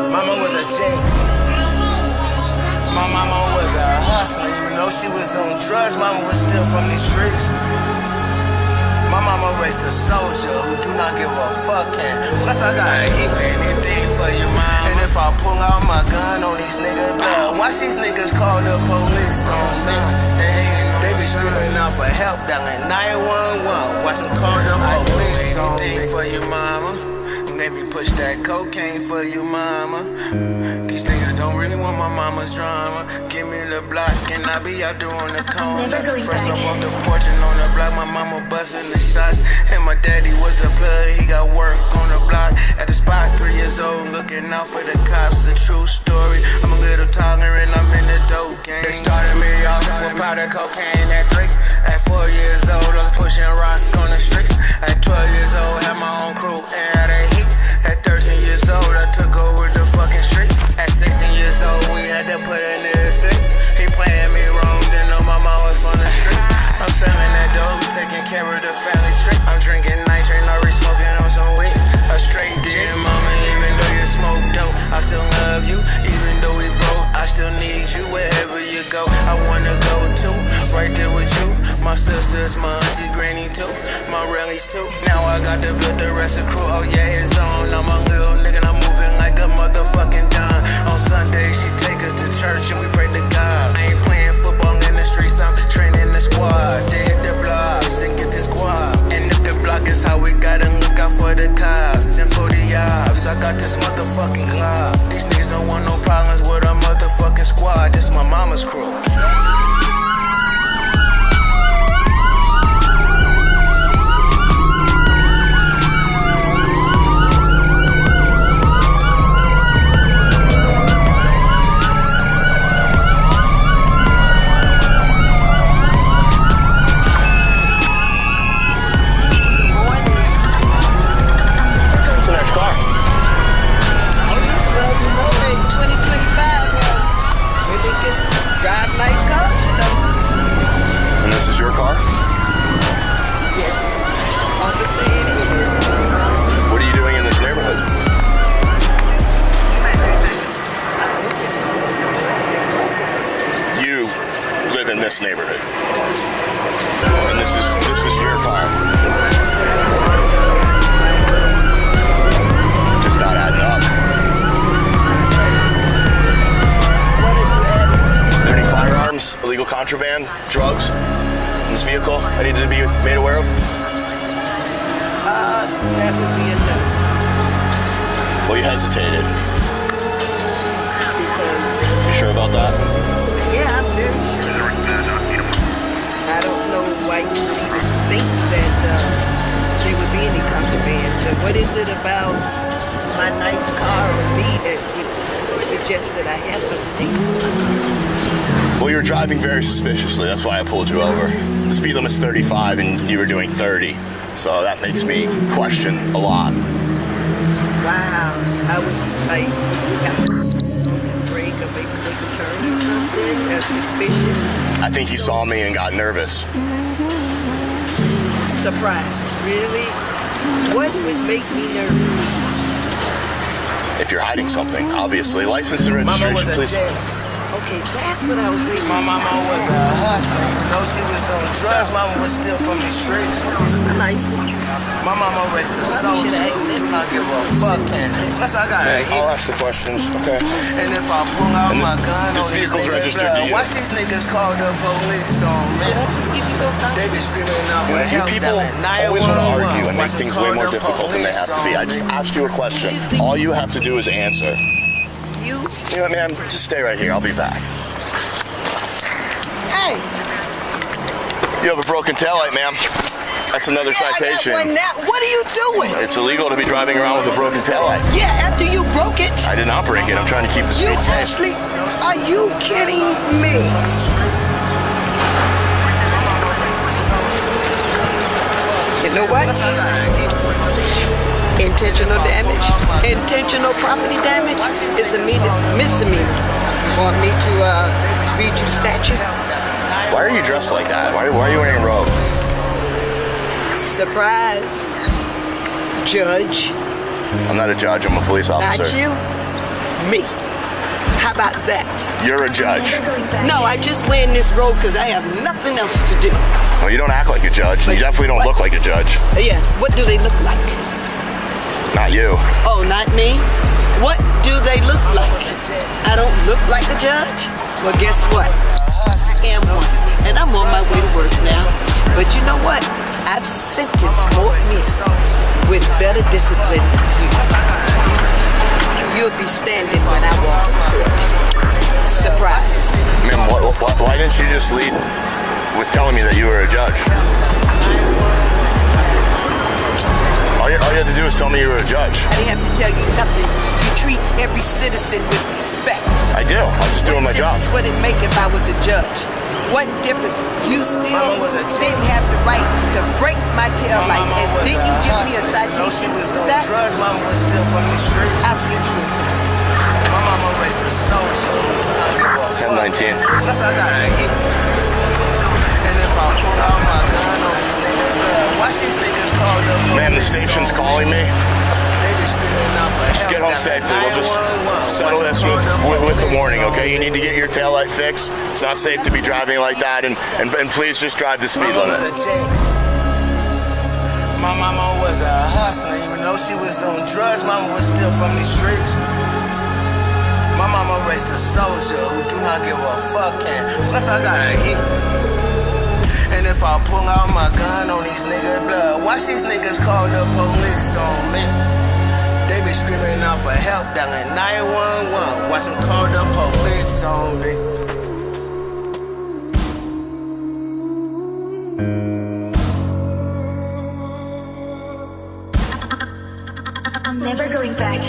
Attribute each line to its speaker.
Speaker 1: Mama was a G. My mama was a hustler. Even though she was on drugs, mama was still from these streets. My mama raised a soldier who do not give a fuck. And plus I got a heat anything for you, mom. And if I pull out my gun on these niggas, watch these niggas call the police on me. They be screaming out for help down at 911. Watch them call the police on me. Anything for you, mama. Let me push that cocaine for you, mama. These niggas don't really want my mama's drama. Give me the block and I be out there on the corner. Fresh off the porch and on the block, my mama busting the shots. And my daddy was the plug, he got work on the block. At the spot, 3 years old, looking out for the cops. A true story. I'm a little taller and I'm in the dope game. They started me off with powder cocaine at 3. At 4 years old, I was pushing rock on the streets. At 12 years old, had my own crew and had a heat. At 13 years old, I took over the fucking streets. At 16 years old, we had to put a nigga sick. He playing me wrong, didn't know my mom was from the streets. I'm selling that dope, taking care of the family straight. I'm drinking nitrate, already smoking on some weed. A straight dear mama, even though you smoke dope, I still love you. Even though we broke, I still need you wherever you go. I wanna go too, right there with you. My sisters, my auntie, granny too, my rallies too. Now I got to build the rest of the crew, oh yeah, it's on. I'm a little nigga, I'm moving like a motherfucking dime. On Sunday, she take us to church and we pray to God. I ain't playing football in the streets, I'm training the squad. They hit the blocks and get this squad. And if the block is how we gotta look out for the cops and for the ops. I got this motherfucking Glock. These niggas don't want no problems with a motherfucking squad. This my mama's crew.
Speaker 2: This neighborhood, and this is your car. Just not adding up. Are there any firearms, illegal contraband, drugs in this vehicle I needed to be made aware of?
Speaker 3: That would be a no.
Speaker 2: Well, you hesitated.
Speaker 3: Because
Speaker 2: You sure about that?
Speaker 3: yeah, I'm very sure. I don't know why you would even think that there would be any contraband. So what is it about my nice car or me that would suggest that I have those things in my car?
Speaker 2: Well, you were driving very suspiciously. That's why I pulled you over. The speed limit's 35 and you were doing 30. So that makes me question a lot.
Speaker 3: Wow. I was like, I to break or maybe make a turn or something. That's suspicious.
Speaker 2: I think you saw me and got nervous.
Speaker 3: Surprise. Really? What would make me nervous?
Speaker 2: If you're hiding something, obviously. License and registration, please.
Speaker 3: Okay, that's what I was waiting for.
Speaker 1: My mama was a hustler. Even though she was on drugs, mama was still from the streets.
Speaker 3: Nice.
Speaker 1: My mama raised a soldier who do not give a fuck. And plus I got a
Speaker 2: I'll ask the questions, okay?
Speaker 1: And if I pull out my gun
Speaker 2: this
Speaker 1: on these
Speaker 2: vehicle's
Speaker 1: niggas,
Speaker 2: registered to you.
Speaker 1: watch these niggas call the police on me.
Speaker 3: Did I just give you those numbers?
Speaker 1: They be screaming out for
Speaker 2: You
Speaker 1: help.
Speaker 2: people always want to argue and make things way more difficult than they have to be. I just asked you a question. All you have to do is answer.
Speaker 3: You
Speaker 2: know what, ma'am? Just stay right here. I'll be back.
Speaker 3: Hey!
Speaker 2: You have a broken taillight, ma'am. That's another citation.
Speaker 3: I got one now. What are you doing?
Speaker 2: It's illegal to be driving around with a broken taillight.
Speaker 3: Yeah, after you broke it.
Speaker 2: I did not break it. I'm trying to keep the
Speaker 3: You
Speaker 2: streets safe.
Speaker 3: actually, are you kidding me? You know what? Intentional damage, intentional property damage is a misdemeanor. You want me to read you the statute?
Speaker 2: Why are you dressed like that? Why are you wearing a robe?
Speaker 3: Surprise, Judge.
Speaker 2: I'm not a judge, I'm a police officer.
Speaker 3: Not you, me. How about that?
Speaker 2: You're a judge.
Speaker 3: No, I just wearing this robe because I have nothing else to do.
Speaker 2: Well, you don't act like a judge. You definitely don't look like a judge.
Speaker 3: Yeah, what do they look like?
Speaker 2: Not you.
Speaker 3: Oh, not me? What do they look like? I don't look like a judge? Well, guess what? I am one, and I'm on my way to work now. But you know what? I've sentenced more men with better discipline than you. You'll be standing when I walk in court. Surprise.
Speaker 2: Ma'am, why didn't you just lead with telling me that you were a judge? All you had to do is tell me you were a judge.
Speaker 3: I didn't have to tell you nothing. You treat every citizen with respect.
Speaker 2: I do. I'm just doing my job.
Speaker 3: What would it make if I was a judge? What difference? You still didn't have the right to break my tail light, and then you give me a citation for that?
Speaker 1: Drugs, mama was still from the streets.
Speaker 3: I'll see you.
Speaker 1: My mama raised a soldier.
Speaker 2: 1019.
Speaker 1: Plus I got a hit. And if I pull out my gun on these niggas, watch these niggas call the police.
Speaker 2: Ma'am, the station's calling me.
Speaker 1: They be screaming out for help.
Speaker 2: Get home safely. We'll just settle this with the warning, okay? You need to get your taillight fixed. It's not safe to be driving like that, and please just drive the speed limit.
Speaker 1: My mama was a hustler, even though she was on drugs, mama was still from these streets. My mama raised a soldier who do not give a fuck, and plus I got a hit. And if I pull out my gun on these niggas' blood, watch these niggas call the police on me. They be screaming out for help down at 911. Watch them call the police on me.
Speaker 4: I'm never going back.